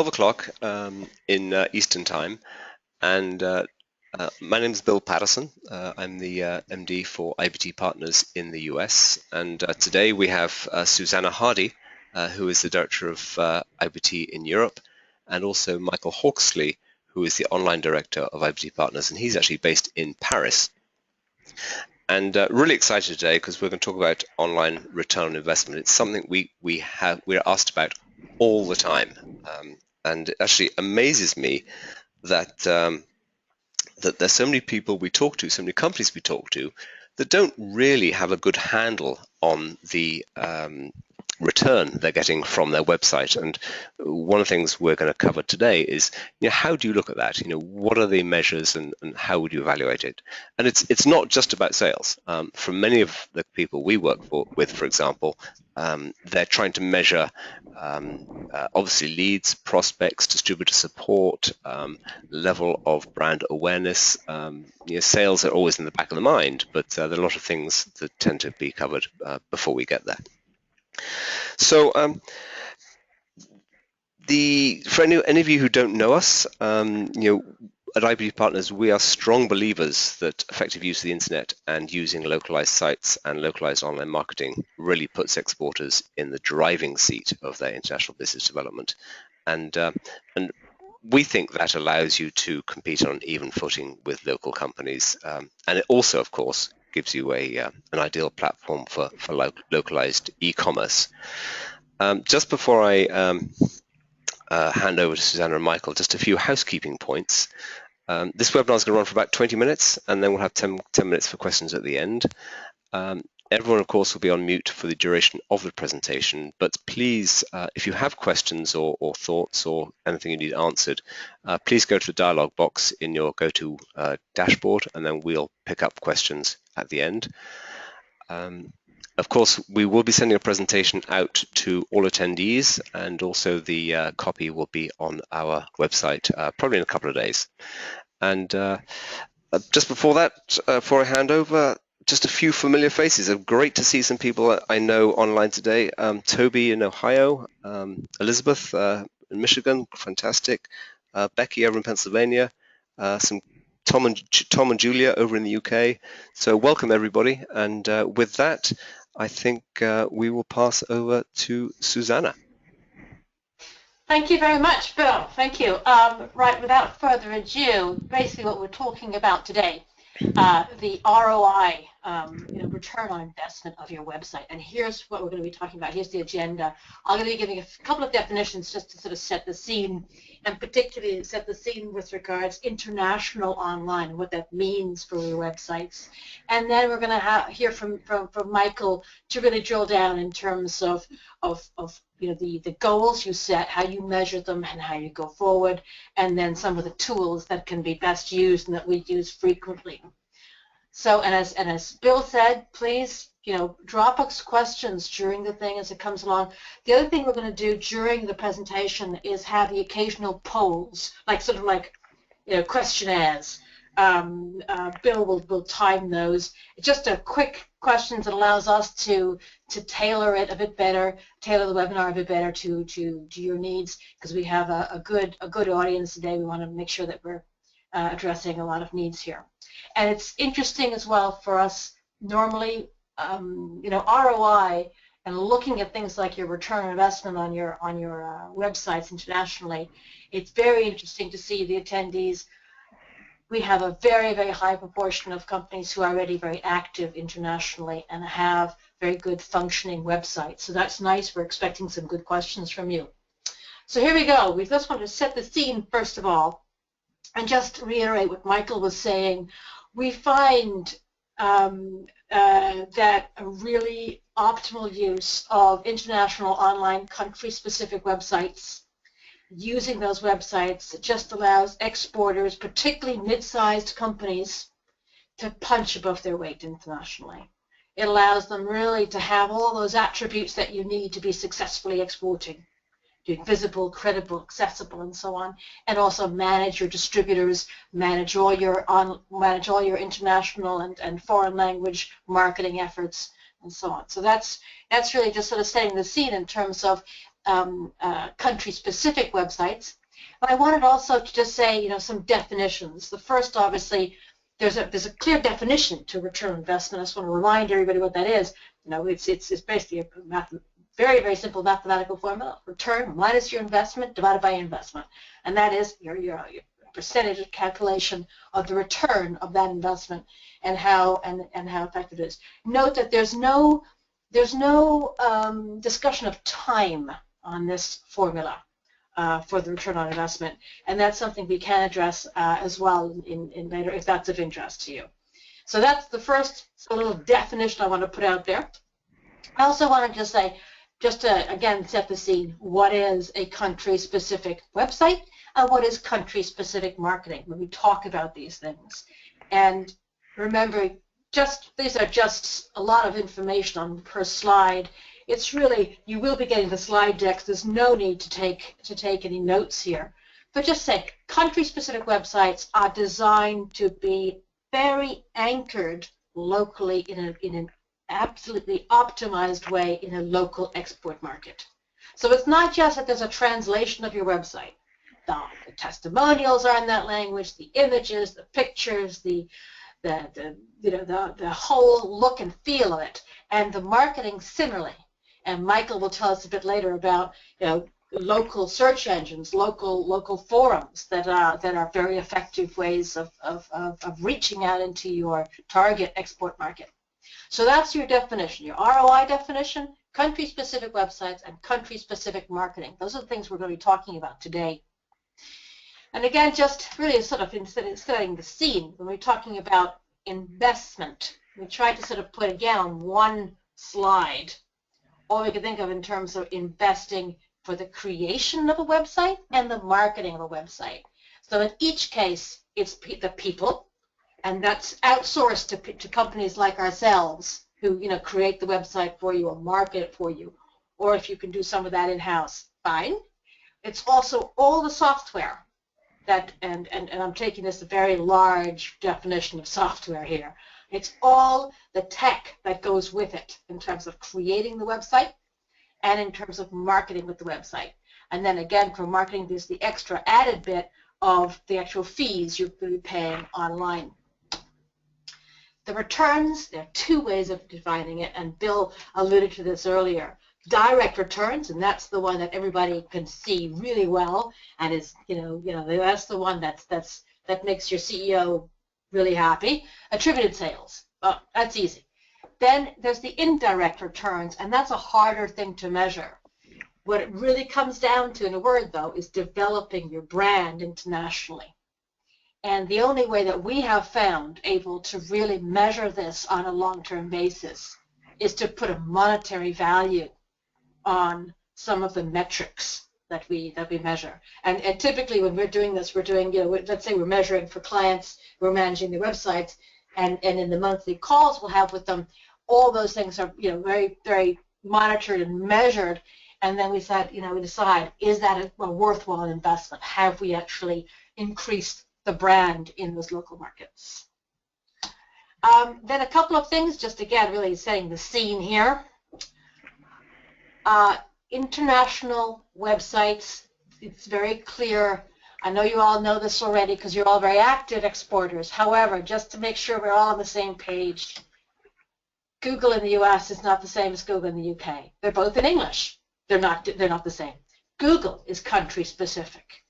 12 o'clock in Eastern Time, and my name is Bill Patterson. I'm the MD for IBT Partners in the US, and today we have Susanna Hardy, who is the Director of IBT in Europe, and also Michael Hawksley, who is the Online Director of IBT Partners, and he's actually based in Paris. And really excited today because we're going to talk about online return on investment. It's something we're asked about all the time, and it actually amazes me that that there's so many people we talk to, so many companies we talk to, that don't really have a good handle on the return they're getting from their website. And one of the things we're going to cover today is, how do you look at that? What are the measures, and how would you evaluate it? And it's not just about sales. For many of the people we work with, for example, they're trying to measure obviously leads, prospects, distributor support, level of brand awareness. Sales are always in the back of the mind, but there are a lot of things that tend to be covered before we get there. So for any of you who don't know us, at IBT Partners, we are strong believers that effective use of the internet and using localized sites and localized online marketing really puts exporters in the driving seat of their international business development. And we think that allows you to compete on an even footing with local companies. And it also, of course, gives you an ideal platform for localized e-commerce. Just before I hand over to Susanna and Michael, just a few housekeeping points. This webinar is going to run for about 20 minutes, and then we'll have 10 minutes for questions at the end. Everyone, of course, will be on mute for the duration of the presentation, but please, if you have questions or thoughts or anything you need answered, please go to the dialog box in your go-to dashboard, and then we'll pick up questions at the end. Of course, we will be sending a presentation out to all attendees, and also the copy will be on our website probably in a couple of days. And just before that, before I hand over, just a few familiar faces. It's great to see some people I know online today. Toby in Ohio, Elizabeth in Michigan, fantastic. Becky over in Pennsylvania, some Tom and Julia over in the UK. So welcome everybody. And with that, I think we will pass over to Susanna. Thank you very much, Bill. Thank you. Right, without further ado, basically what we're talking about today, the ROI, return on investment of your website. And here's what we're going to be talking about. Here's the agenda. I'm going to be giving a couple of definitions just to sort of set the scene, and particularly set the scene with regards international online and what that means for your websites. And then we're going to hear from Michael to really drill down in terms of the goals you set, how you measure them, and how you go forward, and then some of the tools that can be best used and that we use frequently. So, and as Bill said, please, drop us questions during the thing as it comes along. The other thing we're going to do during the presentation is have the occasional polls, like questionnaires. Bill will time those. Just a quick questions that allows us to tailor it a bit better, tailor the webinar a bit better to your needs, because we have a good audience today. We want to make sure that we're addressing a lot of needs here. And it's interesting as well for us normally, ROI and looking at things like your return on investment on your websites internationally. It's very interesting to see the attendees. We have a very, very high proportion of companies who are already very active internationally and have very good functioning websites. So that's nice. We're expecting some good questions from you. So here we go. We just want to set the scene first of all, and just reiterate what Michael was saying. We find that a really optimal use of international online country-specific websites, using those websites just allows exporters, particularly mid-sized companies, to punch above their weight internationally. It allows them really to have all those attributes that you need to be successfully exporting. Doing visible, credible, accessible, and so on, and also manage your distributors, manage all your international and foreign language marketing efforts, and so on. So that's really just sort of setting the scene in terms of country-specific websites. But I wanted also to just say, some definitions. The first, obviously, there's a clear definition to return on investment. I just want to remind everybody what that is. It's basically a very, very simple mathematical formula: return minus your investment divided by your investment, and that is your percentage calculation of the return of that investment and how effective it is. Note that there's no discussion of time on this formula for the return on investment, and that's something we can address as well in later if that's of interest to you. So that's the first little definition I want to put out there. I also want to just say, just to again set the scene, what is a country-specific website and what is country-specific marketing when we talk about these things. And remember, these are just a lot of information on per slide. It's really, you will be getting the slide decks. There's no need to take any notes here. But just say, country-specific websites are designed to be very anchored locally in an absolutely optimized way in a local export market. So it's not just that there's a translation of your website. The testimonials are in that language, the images, the pictures, the whole look and feel of it, and the marketing similarly. And Michael will tell us a bit later about local search engines, local forums that are very effective ways of reaching out into your target export market. So that's your definition, your ROI definition, country-specific websites, and country-specific marketing. Those are the things we're going to be talking about today. And again, just really sort of setting the scene, when we're talking about investment, we tried to sort of put again on one slide all we could think of in terms of investing for the creation of a website and the marketing of a website. So in each case, it's the people, and that's outsourced to companies like ourselves who create the website for you or market it for you, or if you can do some of that in-house, fine. It's also all the software that, and I'm taking this a very large definition of software here. It's all the tech that goes with it in terms of creating the website and in terms of marketing with the website. And then again, for marketing, there's the extra added bit of the actual fees you're going to be paying online. The returns, there are two ways of defining it, and Bill alluded to this earlier. Direct returns, and that's the one that everybody can see really well, and is that's the one that makes your CEO really happy. Attributed sales, well, that's easy. Then there's the indirect returns, and that's a harder thing to measure. What it really comes down to, in a word though, is developing your brand internationally. And the only way that we have found able to really measure this on a long-term basis is to put a monetary value on some of the metrics that we measure. And typically when we're doing this, we're doing, let's say we're measuring for clients, we're managing their websites, and in the monthly calls we'll have with them, all those things are very, very monitored and measured. And then we said, we decide, is that a worthwhile investment? Have we actually increased the brand in those local markets? Then a couple of things, just again, really setting the scene here. International websites, it's very clear. I know you all know this already because you're all very active exporters. However, just to make sure we're all on the same page, Google in the US is not the same as Google in the UK. They're both in English. They're not the same. Google is country specific.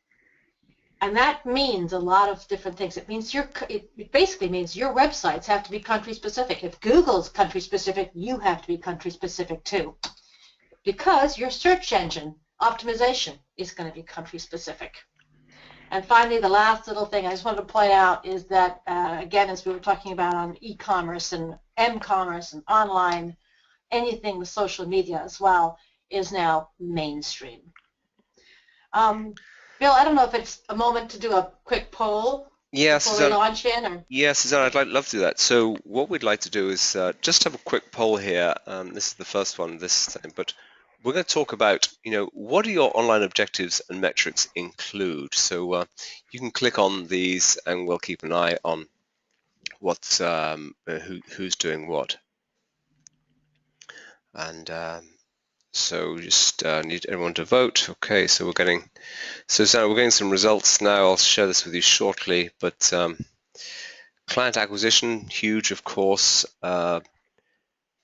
And that means a lot of different things. It means it basically means your websites have to be country specific. If Google's country specific, you have to be country specific too. Because your search engine optimization is going to be country specific. And finally, the last little thing I just wanted to point out is that, again, as we were talking about on e-commerce and m-commerce and online, anything with social media as well is now mainstream. Bill, I don't know if it's a moment to do a quick poll before we launch in. Or... Yes, Susanna, I'd love to do that. So what we'd like to do is just have a quick poll here. This is the first one this time, but we're going to talk about, what do your online objectives and metrics include? So you can click on these and we'll keep an eye on what's who's doing what. And So just need everyone to vote. Okay, so we're getting some results now. I'll share this with you shortly, but client acquisition, huge, of course, but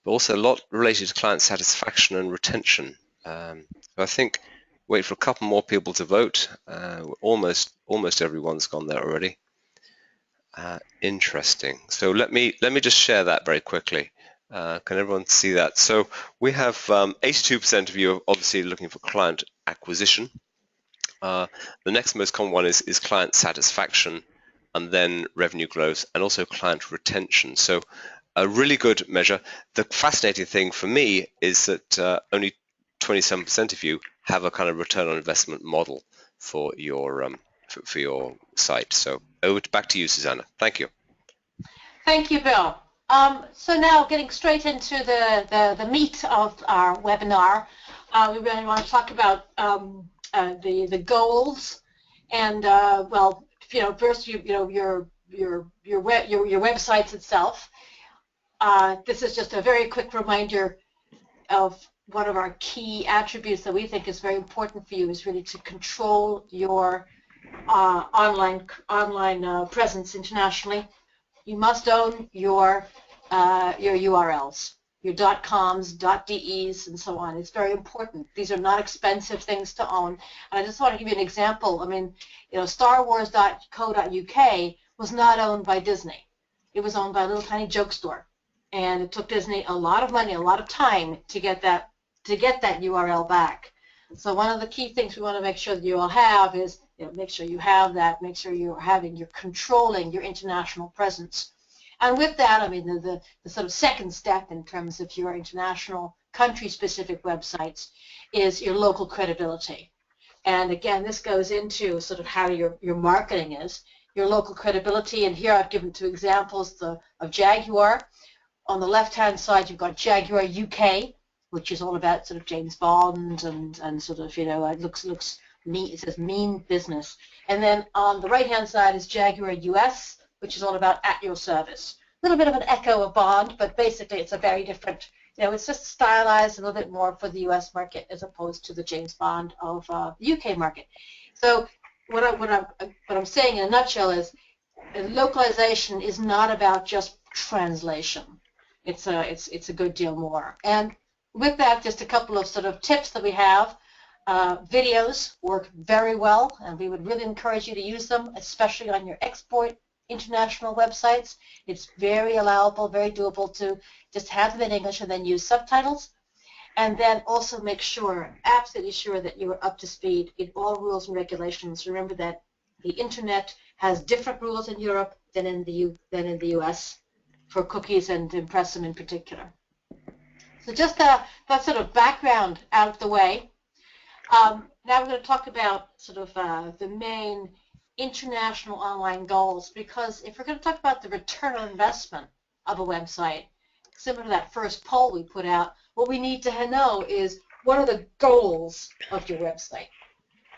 also a lot related to client satisfaction and retention. So I think wait for a couple more people to vote. Almost everyone's gone there already. Interesting. So let me just share that very quickly. Can everyone see that? So we have 82% of you are obviously looking for client acquisition. The next most common one is client satisfaction, and then revenue growth, and also client retention. So a really good measure. The fascinating thing for me is that only 27% of you have a kind of return on investment model for your site. So back to you, Susanna. Thank you. Thank you, Bill. So now getting straight into the meat of our webinar, we really want to talk about the goals, and well, first your websites itself. This is just a very quick reminder of one of our key attributes that we think is very important for you, is really to control your online presence internationally. You must own your URLs, your .coms, .des, and so on. It's very important. These are not expensive things to own. And I just want to give you an example. I mean, StarWars.co.uk was not owned by Disney. It was owned by a little tiny joke store, and it took Disney a lot of money, a lot of time to get that URL back. So one of the key things we want to make sure that you all have is, make sure you have that. Make sure you're controlling your international presence. And with that, I mean, the sort of second step in terms of your international country-specific websites is your local credibility. And again, this goes into sort of how your marketing is, your local credibility. And here I've given two examples of Jaguar. On the left-hand side, you've got Jaguar UK, which is all about sort of James Bond and sort of, it looks mean. It says mean business. And then on the right-hand side is Jaguar US, which is all about at your service. A little bit of an echo of Bond, but basically it's a very different, it's just stylized a little bit more for the US market as opposed to the James Bond of the UK market. So what I'm saying in a nutshell is localization is not about just translation. It's a good deal more. And with that, just a couple of sort of tips that we have. Videos work very well, and we would really encourage you to use them, especially on your export international websites. It's very allowable, very doable to just have them in English and then use subtitles. And then also make sure, absolutely sure, that you are up to speed in all rules and regulations. Remember that the internet has different rules in Europe than in the US for cookies and impressum in particular. So just that sort of background out of the way. Now we're going to talk about sort of the main international online goals, because if we're going to talk about the return on investment of a website, similar to that first poll we put out, what we need to know is, what are the goals of your website?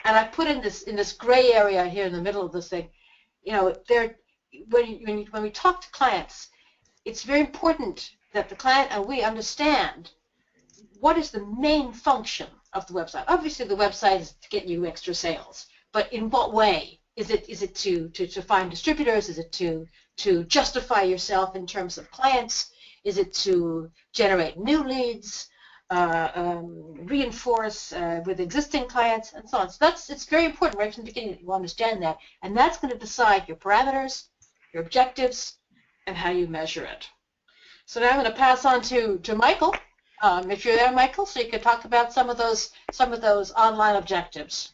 And I put in this gray area here in the middle of this thing, when we talk to clients, it's very important that the client and we understand what is the main function of the website. Obviously, the website is to get you extra sales, but in what way? Is it to find distributors? Is it to justify yourself in terms of clients? Is it to generate new leads, reinforce with existing clients, and so on? So it's very important right from the beginning that you understand that, and that's going to decide your parameters, your objectives, and how you measure it. So now I'm going to pass on to Michael. If you're there, Michael, so you could talk about some of those online objectives.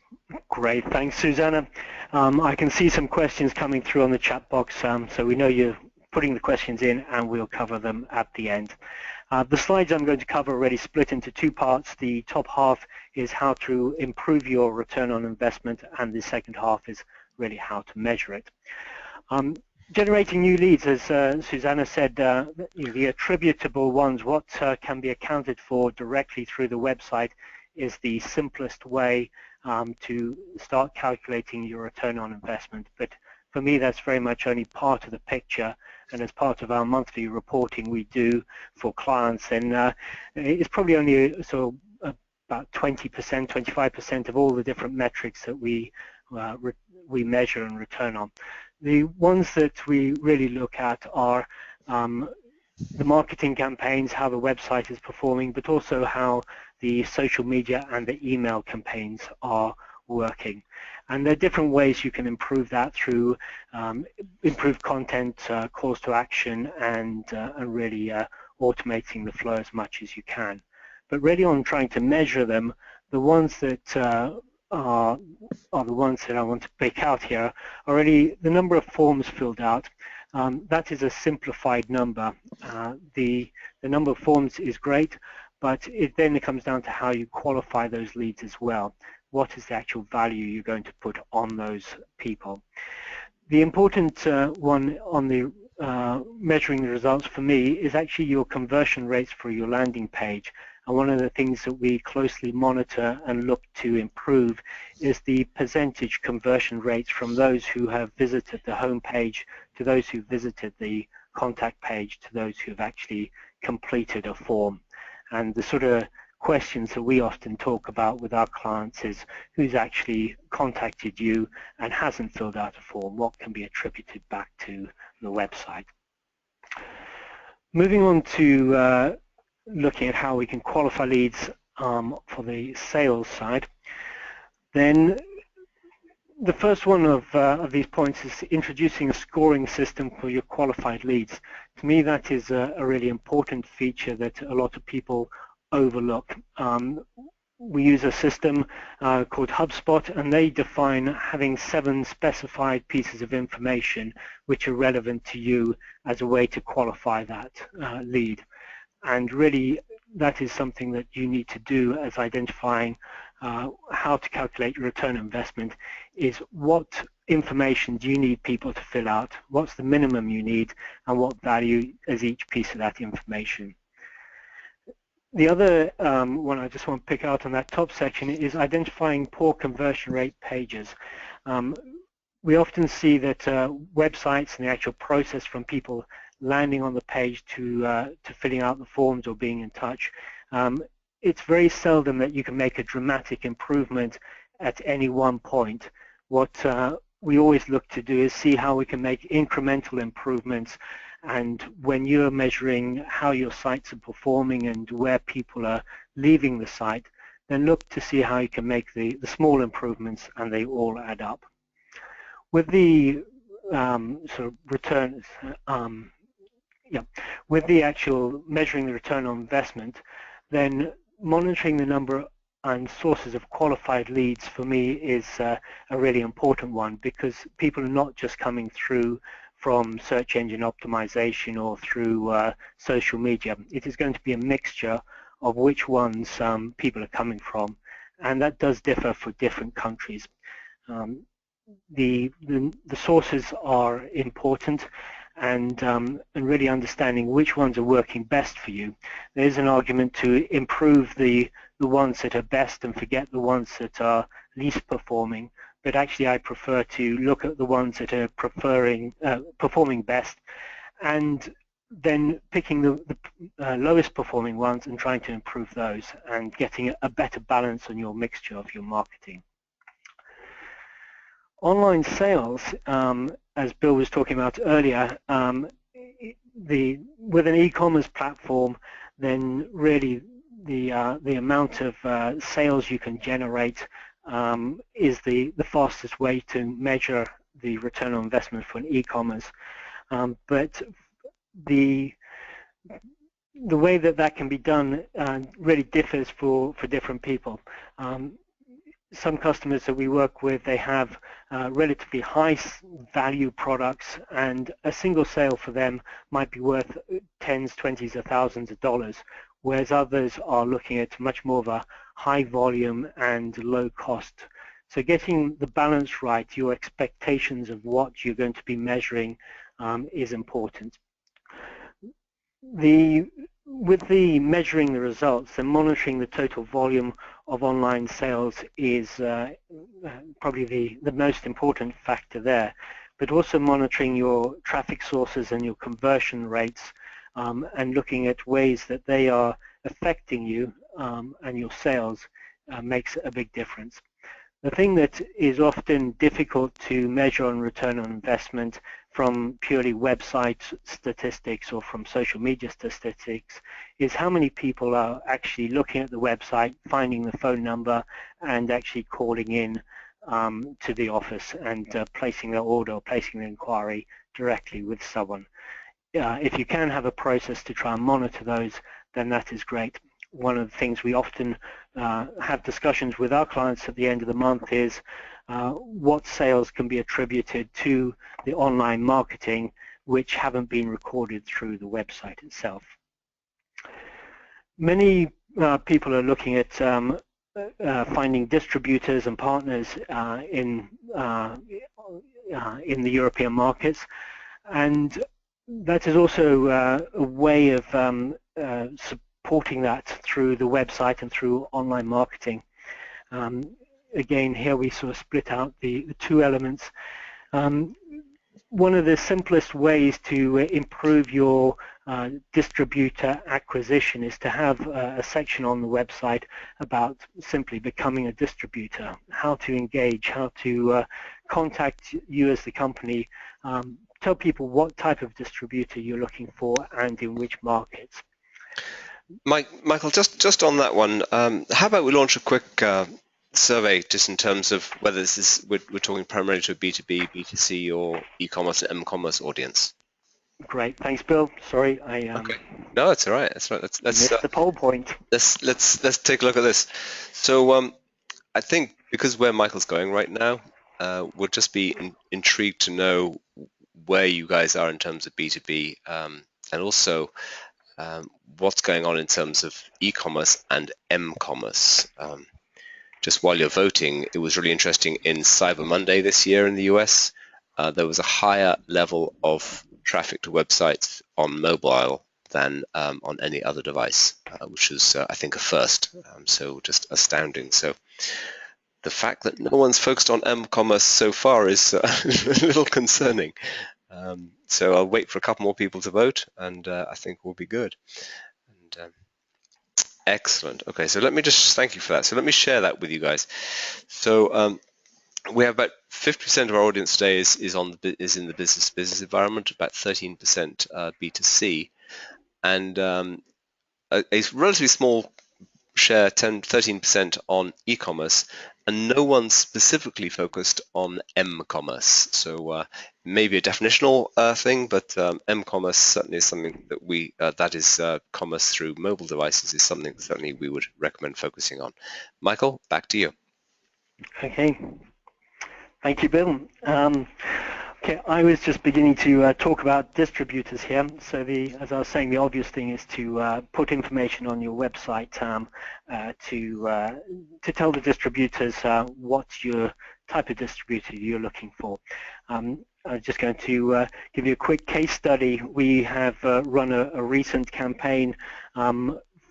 Great, thanks, Susanna. I can see some questions coming through on the chat box, so we know you're putting the questions in, and we'll cover them at the end. The slides I'm going to cover are already split into two parts. The top half is how to improve your return on investment, and the second half is really how to measure it. Generating new leads, as Susanna said, the attributable ones, what can be accounted for directly through the website, is the simplest way to start calculating your return on investment. But for me, that's very much only part of the picture, and as part of our monthly reporting we do for clients, and it's probably only a about 20%, 25% of all the different metrics that we measure and return on. The ones that we really look at are the marketing campaigns, how the website is performing, but also how the social media and the email campaigns are working. And there are different ways you can improve that through improved content, calls to action, and really automating the flow as much as you can. But really on trying to measure them, the ones that are the ones that I want to pick out here are really the number of forms filled out. That is a simplified number. The number of forms is great, but then it comes down to how you qualify those leads as well. What is the actual value you're going to put on those people? The important one on the measuring the results for me is actually your conversion rates for your landing page. And one of the things that we closely monitor and look to improve is the percentage conversion rates from those who have visited the home page to those who visited the contact page to those who have actually completed a form. And the sort of questions that we often talk about with our clients is who's actually contacted you and hasn't filled out a form, what can be attributed back to the website. Moving on to looking at how we can qualify leads for the sales side, then the first one of these points is introducing a scoring system for your qualified leads. To me, that is a really important feature that a lot of people overlook. We use a system called HubSpot, and they define having 7 specified pieces of information which are relevant to you as a way to qualify that lead. And really, that is something that you need to do as identifying how to calculate your return on investment, is what information do you need people to fill out, what's the minimum you need, and what value is each piece of that information. The other one I just want to pick out on that top section is identifying poor conversion rate pages. We often see that websites and the actual process from people landing on the page to filling out the forms or being in touch, it's very seldom that you can make a dramatic improvement at any one point. What we always look to do is see how we can make incremental improvements, and when you're measuring how your sites are performing and where people are leaving the site, then look to see how you can make the small improvements, and they all add up. With the sort of returns, with the actual measuring the return on investment, then monitoring the number and sources of qualified leads for me is a really important one, because people are not just coming through from search engine optimization or through social media. It is going to be a mixture of which ones people are coming from, and that does differ for different countries. The sources are important, and really understanding which ones are working best for you. There's an argument to improve the ones that are best and forget the ones that are least performing, but actually I prefer to look at the ones that are performing best, and then picking the lowest performing ones and trying to improve those and getting a better balance on your mixture of your marketing. Online sales, as Bill was talking about earlier, with an e-commerce platform, then really the amount of sales you can generate is the fastest way to measure the return on investment for an e-commerce. But the way that can be done really differs for different people. Some customers that we work with, they have relatively high value products, and a single sale for them might be worth tens, twenties of thousands of dollars, whereas others are looking at much more of a high volume and low cost. So getting the balance right, your expectations of what you're going to be measuring is important. With the measuring the results and monitoring the total volume of online sales is probably the most important factor there, but also monitoring your traffic sources and your conversion rates, and looking at ways that they are affecting you and your sales makes a big difference. The thing that is often difficult to measure on return on investment from purely website statistics or from social media statistics is how many people are actually looking at the website, finding the phone number, and actually calling in to the office and placing their order or placing the inquiry directly with someone. If you can have a process to try and monitor those, then that is great. One of the things we often have discussions with our clients at the end of the month is what sales can be attributed to the online marketing which haven't been recorded through the website itself. Many people are looking at finding distributors and partners in the European markets, and that is also a way of supporting that through the website and through online marketing. Again, here we sort of split out the two elements. One of the simplest ways to improve your distributor acquisition is to have a section on the website about simply becoming a distributor, how to engage, how to contact you as the company, tell people what type of distributor you're looking for and in which markets. Michael, just on that one, how about we launch a quick survey just in terms of whether this is we're talking primarily to a B2B, B2C, or e-commerce and m-commerce audience? Great, thanks, Bill. Sorry, okay. No, it's all right. That's right. Let's missed the poll point. Let's take a look at this. So I think because where Michael's going right now, we'll just be intrigued to know where you guys are in terms of B2B, and also what's going on in terms of e-commerce and m-commerce. Just while you're voting, it was really interesting in Cyber Monday this year in the US, there was a higher level of traffic to websites on mobile than on any other device, which is, I think, a first. So just astounding. So the fact that no one's focused on m-commerce so far is a little concerning. So I'll wait for a couple more people to vote, and I think we'll be good. And, excellent. Okay, so let me just thank you for that. So let me share that with you guys. So we have about 50% of our audience today is in the business environment, about 13% B2C, and a relatively small share, 13% on e-commerce, and no one specifically focused on m-commerce. So maybe a definitional thing, but m-commerce certainly is something that that is commerce through mobile devices, is something certainly we would recommend focusing on. Michael, back to you. Okay, thank you, Bill. Okay, I was just beginning to talk about distributors here. So as I was saying, the obvious thing is to put information on your website to tell the distributors what your type of distributor you're looking for. I'm just going to give you a quick case study. We have run a recent campaign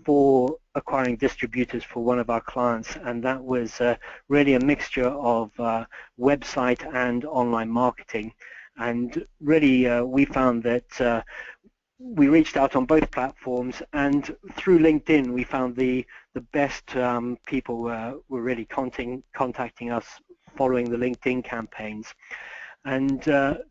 for acquiring distributors for one of our clients, and that was really a mixture of website and online marketing. And really we found that we reached out on both platforms, and through LinkedIn we found the best people were really contacting us following the LinkedIn campaigns. And the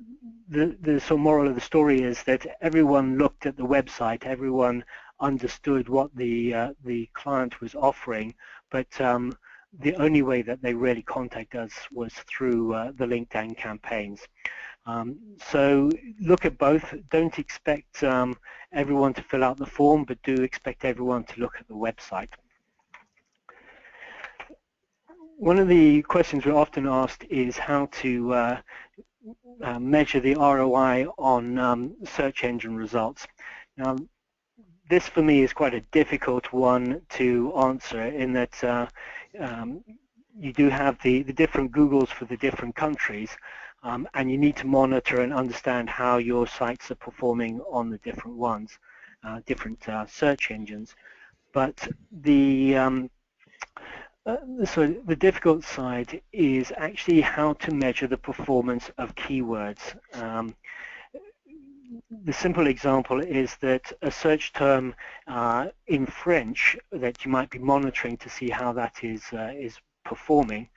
sort of moral of the story is that everyone looked at the website, everyone understood what the client was offering, but the only way that they really contact us was through the LinkedIn campaigns. So look at both. Don't expect everyone to fill out the form, but do expect everyone to look at the website. One of the questions we're often asked is how to measure the ROI on search engine results. Now, this for me is quite a difficult one to answer, in that you do have the different Googles for the different countries, and you need to monitor and understand how your sites are performing on the different ones, different search engines. But the difficult side is actually how to measure the performance of keywords. the simple example is that a search term in French that you might be monitoring to see how that is performing,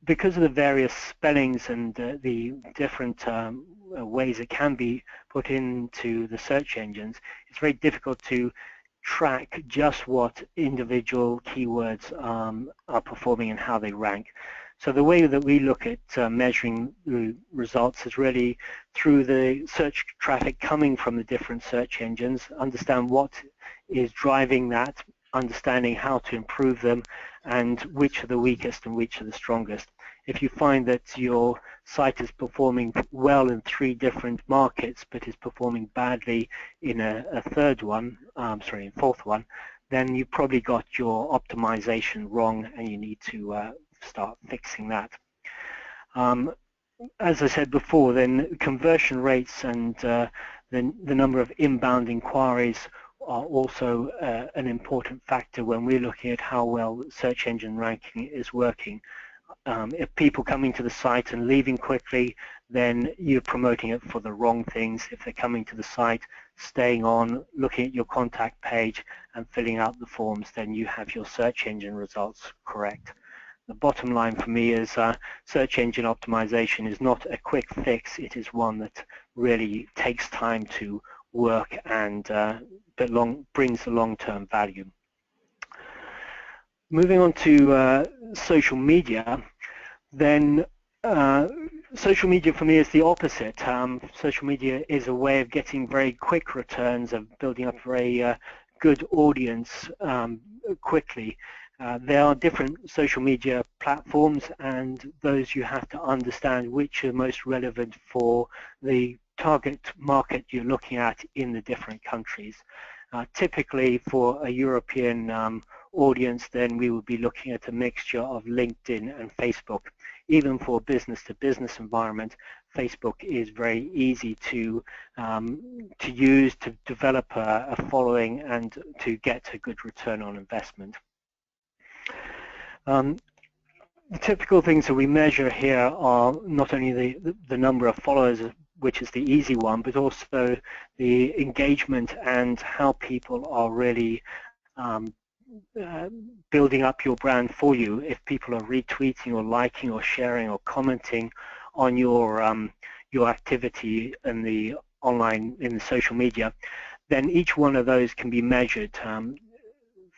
because of the various spellings and the different ways it can be put into the search engines, it's very difficult to track just what individual keywords are performing and how they rank. So the way that we look at measuring the results is really through the search traffic coming from the different search engines, understand what is driving that, understanding how to improve them, and which are the weakest and which are the strongest. If you find that your site is performing well in 3 different markets but is performing badly in a third one, fourth one, then you've probably got your optimization wrong and you need to start fixing that. As I said before, then conversion rates and the number of inbound inquiries are also an important factor when we're looking at how well search engine ranking is working. If people coming to the site and leaving quickly, then you're promoting it for the wrong things. If they're coming to the site, staying on, looking at your contact page and filling out the forms, then you have your search engine results correct. The bottom line for me is search engine optimization is not a quick fix. It is one that really takes time to work and brings the long-term value. Moving on to social media, then social media for me is the opposite. Social media is a way of getting very quick returns, of building up a very good audience quickly. There are different social media platforms, and those you have to understand which are most relevant for the target market you're looking at in the different countries. Typically for a European audience, then we would be looking at a mixture of LinkedIn and Facebook. Even for business-to-business environment, Facebook is very easy to use, to develop a following and to get a good return on investment. The typical things that we measure here are not only the number of followers, which is the easy one, but also the engagement and how people are really building up your brand for you. If people are retweeting or liking or sharing or commenting on your activity in the social media, then each one of those can be measured.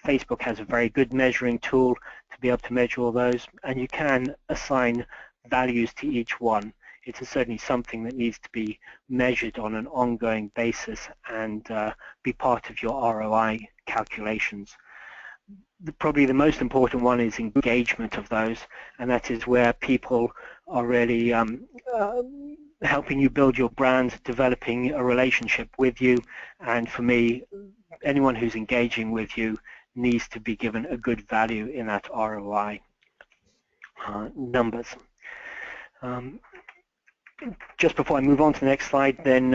Facebook has a very good measuring tool to be able to measure all those, and you can assign values to each one. It is certainly something that needs to be measured on an ongoing basis and be part of your ROI calculations. Probably the most important one is engagement of those, and that is where people are really helping you build your brand, developing a relationship with you, and for me, anyone who's engaging with you needs to be given a good value in that ROI numbers. Just before I move on to the next slide, then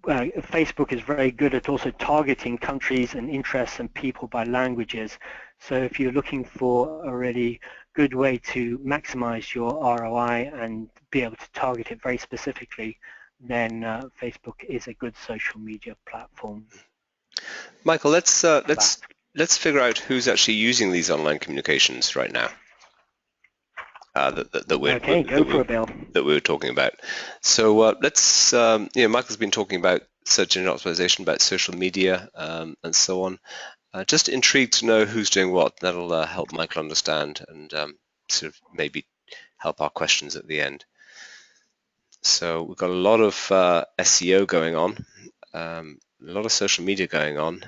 Facebook is very good at also targeting countries and interests and people by languages. So if you're looking for a really good way to maximize your ROI and be able to target it very specifically, then Facebook is a good social media platform. Michael, let's figure out who's actually using these online communications right now. That we were talking about. So let's, Michael's been talking about search engine optimization, about social media, and so on. Just intrigued to know who's doing what. That'll help Michael understand and sort of maybe help our questions at the end. So we've got a lot of SEO going on, a lot of social media going on.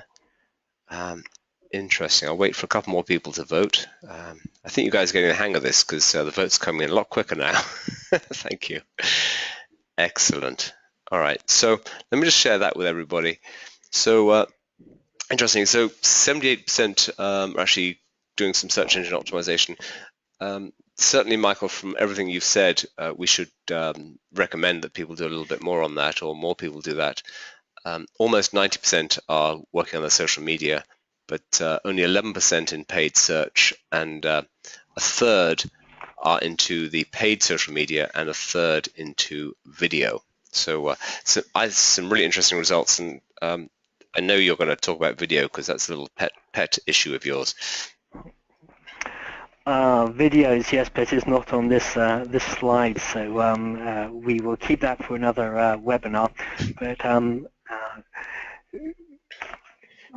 Interesting. I'll wait for a couple more people to vote. I think you guys are getting the hang of this because the vote's coming in a lot quicker now. Thank you. Excellent. All right. So let me just share that with everybody. So interesting. So 78% are actually doing some search engine optimization. Certainly, Michael, from everything you've said, we should recommend that people do a little bit more on that, or more people do that. Almost 90% are working on their social media, but only 11% in paid search, and a third are into the paid social media, and a third into video. So, some really interesting results, and I know you're going to talk about video because that's a little pet issue of yours. Videos, yes, but it's not on this this slide, so we will keep that for another webinar. But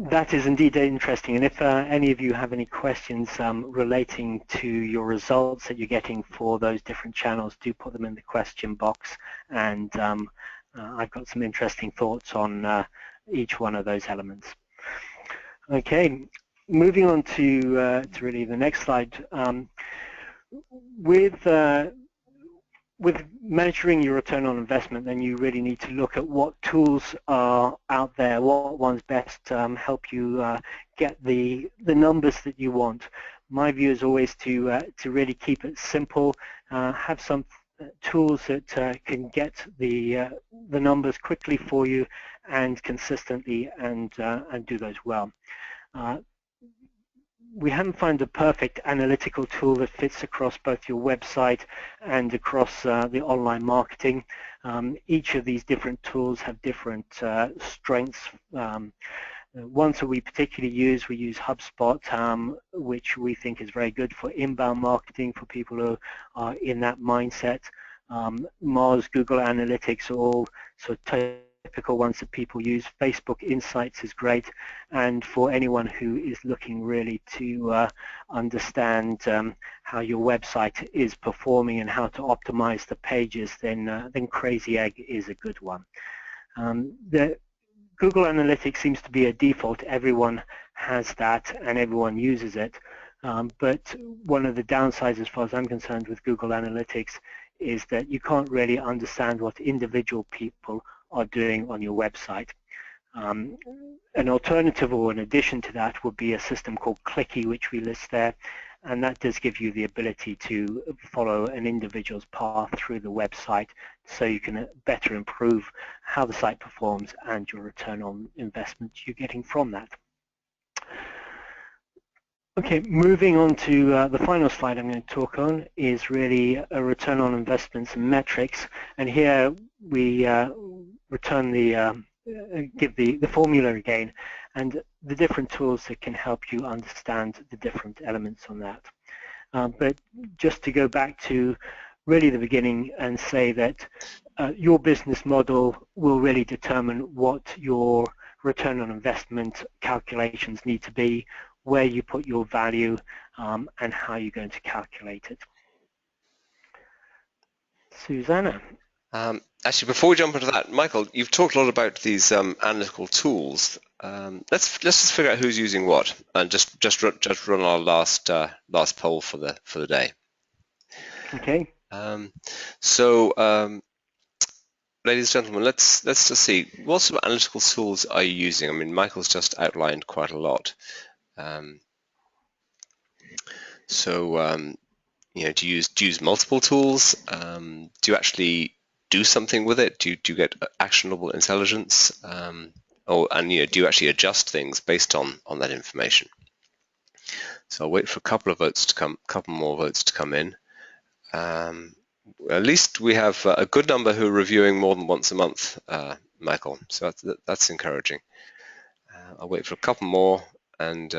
that is indeed interesting, and if any of you have any questions relating to your results that you're getting for those different channels, do put them in the question box, and I've got some interesting thoughts on each one of those elements. Okay, moving on to really the next slide. With measuring your return on investment, then you really need to look at what tools are out there, what ones best help you get the numbers that you want. My view is always to really keep it simple, have some tools that can get the numbers quickly for you and consistently, and do those well. We haven't found a perfect analytical tool that fits across both your website and across the online marketing. Each of these different tools have different strengths. Ones that we particularly use, we use HubSpot, which we think is very good for inbound marketing for people who are in that mindset. Mars, Google Analytics are all sort of typical ones that people use. Facebook Insights is great, and for anyone who is looking really to understand how your website is performing and how to optimize the pages, then Crazy Egg is a good one. The Google Analytics seems to be a default. Everyone has that and everyone uses it, but one of the downsides, as far as I'm concerned, with Google Analytics is that you can't really understand what individual people are doing on your website. An alternative or an addition to that would be a system called Clicky, which we list there, and that does give you the ability to follow an individual's path through the website so you can better improve how the site performs and your return on investment you're getting from that. Okay, moving on to the final slide I'm going to talk on is really a return on investments and metrics, and here we return the give the formula again and the different tools that can help you understand the different elements on that. But just to go back to really the beginning and say that your business model will really determine what your return on investment calculations need to be, where you put your value, and how you're going to calculate it. Susanna. Actually, before we jump into that, Michael, you've talked a lot about these analytical tools. Let's just figure out who's using what, and just run our last poll for the day. Okay. Ladies and gentlemen, let's just see what sort of analytical tools are you using. I mean, Michael's just outlined quite a lot. You know, do you use multiple tools? Do you actually do something with it? Do you get actionable intelligence? And you know, do you actually adjust things based on that information? So I'll wait for a couple more votes to come in. At least we have a good number who are reviewing more than once a month, Michael. So that's encouraging. I'll wait for a couple more, and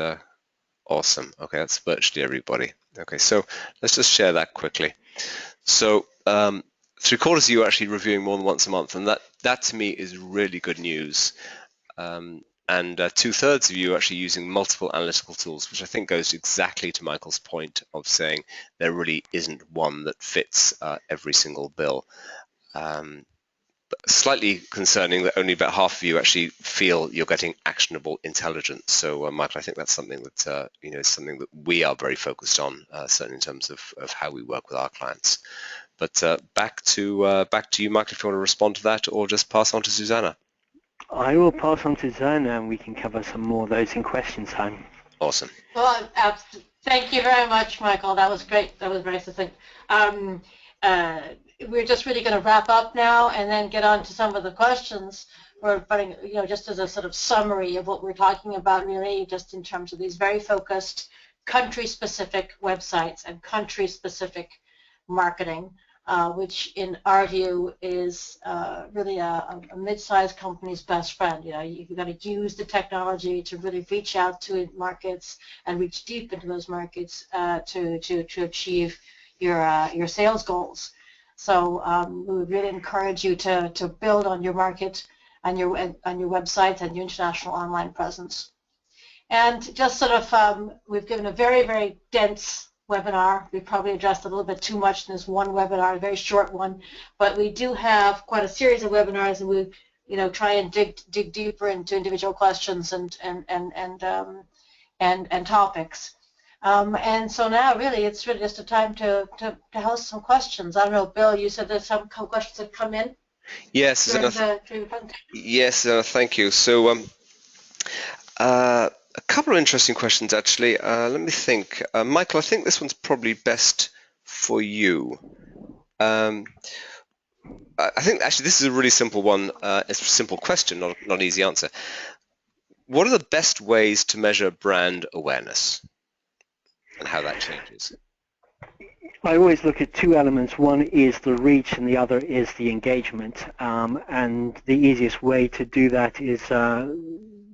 awesome. Okay, that's virtually everybody. Okay, so let's just share that quickly. So 3/4 of you are actually reviewing more than once a month, and that to me is really good news. And 2/3 of you are actually using multiple analytical tools, which I think goes exactly to Michael's point of saying there really isn't one that fits every single bill. But slightly concerning that only about half of you actually feel you're getting actionable intelligence. So, Michael, I think that's something that you know, is something that we are very focused on, certainly in terms of how we work with our clients. But back to you, Michael, if you want to respond to that, or just pass on to Susanna. I will pass on to Susanna, and we can cover some more of those in question time. Awesome. Well, thank you very much, Michael. That was great. That was very succinct. We're just really going to wrap up now and then get on to some of the questions. We're putting, you know, just as a sort of summary of what we're talking about, really, just in terms of these very focused country-specific websites and country-specific marketing. which in our view is really a mid-sized company's best friend. You've got to use the technology to really reach out to markets and reach deep into those markets to achieve your sales goals. So we would really encourage you to build on your market and your website and your international online presence. And just sort of, we've given a very, very dense webinar. We probably addressed a little bit too much in this one webinar, a very short one, but we do have quite a series of webinars, and we, try and dig deeper into individual questions and topics. And so now, really, it's really just a time to host some questions. I don't know, Bill, you said there's some questions that come in. Yes, during the presentation. Yes, thank you. So, a couple of interesting questions, actually. Let me think. Michael, I think this one's probably best for you. I think, actually, this is a really simple one. It's a simple question, not an easy answer. What are the best ways to measure brand awareness and how that changes? I always look at two elements. One is the reach and the other is the engagement. And the easiest way to do that is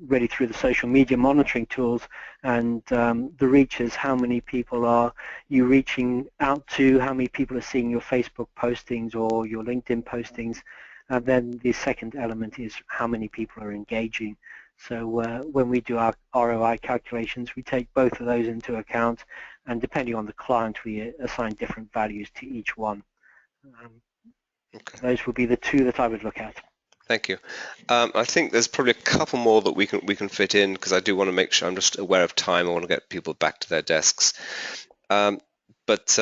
really through the social media monitoring tools. And the reach is how many people are you reaching out to, how many people are seeing your Facebook postings or your LinkedIn postings. And then the second element is how many people are engaging. So when we do our ROI calculations, we take both of those into account, and depending on the client, we assign different values to each one. Okay. Those would be the two that I would look at. Thank you. I think there's probably a couple more that we can fit in, because I do want to make sure, I'm just aware of time. I want to get people back to their desks. But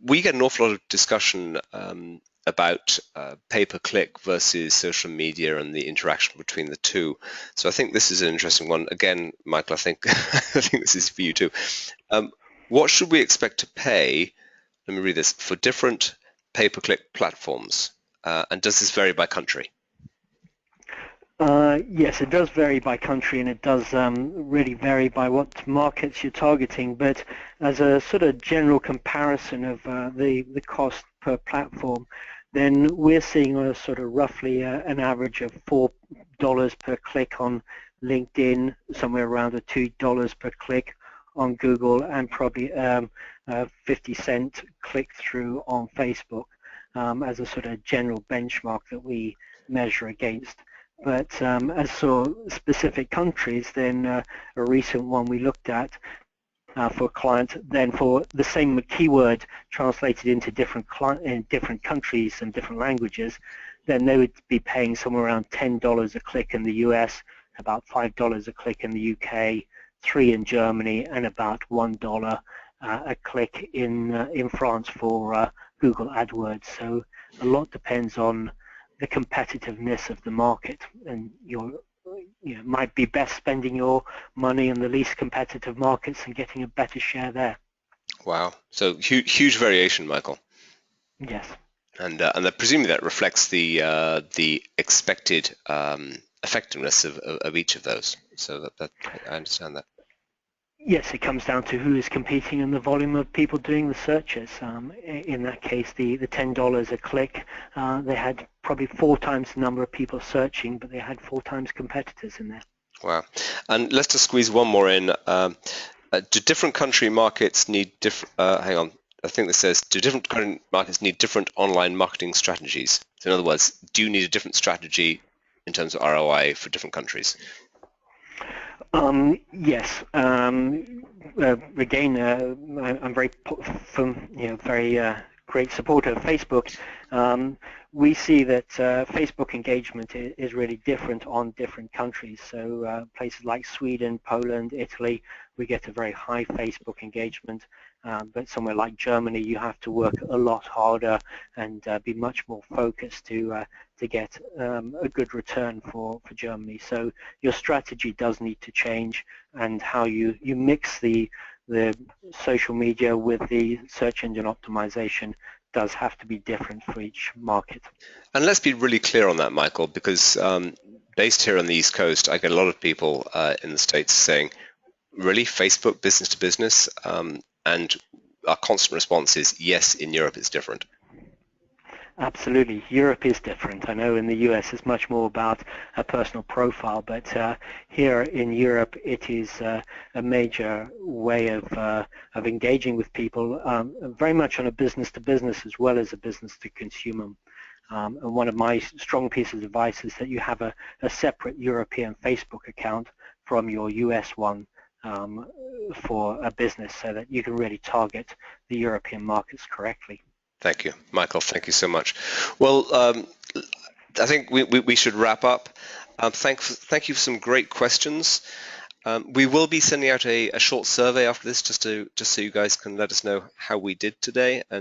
we get an awful lot of discussion about pay-per-click versus social media and the interaction between the two. So I think this is an interesting one. Again, Michael, I think I think this is for you too. What should we expect to pay, let me read this, for different pay-per-click platforms? And does this vary by country? Yes, it does vary by country, and it does really vary by what markets you're targeting. But as a sort of general comparison of the cost per platform, then we're seeing a sort of roughly an average of $4 per click on LinkedIn, somewhere around a $2 per click on Google, and probably 50-cent click-through on Facebook as a sort of general benchmark that we measure against. But as for specific countries, then a recent one we looked at for a client, then for the same keyword translated into different countries and different languages, then they would be paying somewhere around $10 a click in the US, about $5 a click in the UK, $3 in Germany, and about $1 a click in France for Google AdWords. So a lot depends on the competitiveness of the market, and you might be best spending your money in the least competitive markets and getting a better share there. Wow, so huge variation, Michael. Yes. And presumably that reflects the expected effectiveness of each of those. So that I understand that. Yes, it comes down to who is competing and the volume of people doing the searches. In that case, the $10 a click, they had probably 4 times the number of people searching, but they had 4 times competitors in there. Wow. And let's just squeeze one more in. Do different country markets need different, hang on, I think this says, do different country markets need different online marketing strategies? So in other words, do you need a different strategy in terms of ROI for different countries? Yes. Again, I'm very great supporter of Facebook. We see that Facebook engagement is really different on different countries. So places like Sweden, Poland, Italy, we get a very high Facebook engagement. But somewhere like Germany, you have to work a lot harder and be much more focused to get a good return for Germany. So your strategy does need to change, and how you mix the social media with the search engine optimization does have to be different for each market. And let's be really clear on that, Michael, because based here on the East Coast, I get a lot of people in the States saying, really, Facebook business to business? And our constant response is, yes, in Europe it's different. Absolutely. Europe is different. I know in the US it's much more about a personal profile, but here in Europe it is a major way of engaging with people, very much on a business-to-business as well as a business-to-consumer. And one of my strong pieces of advice is that you have a separate European Facebook account from your US one for a business, so that you can really target the European markets correctly. Thank you, Michael. Thank you so much. Well, I think we should wrap up. Thank you for some great questions. We will be sending out a short survey after this, just so you guys can let us know how we did today, and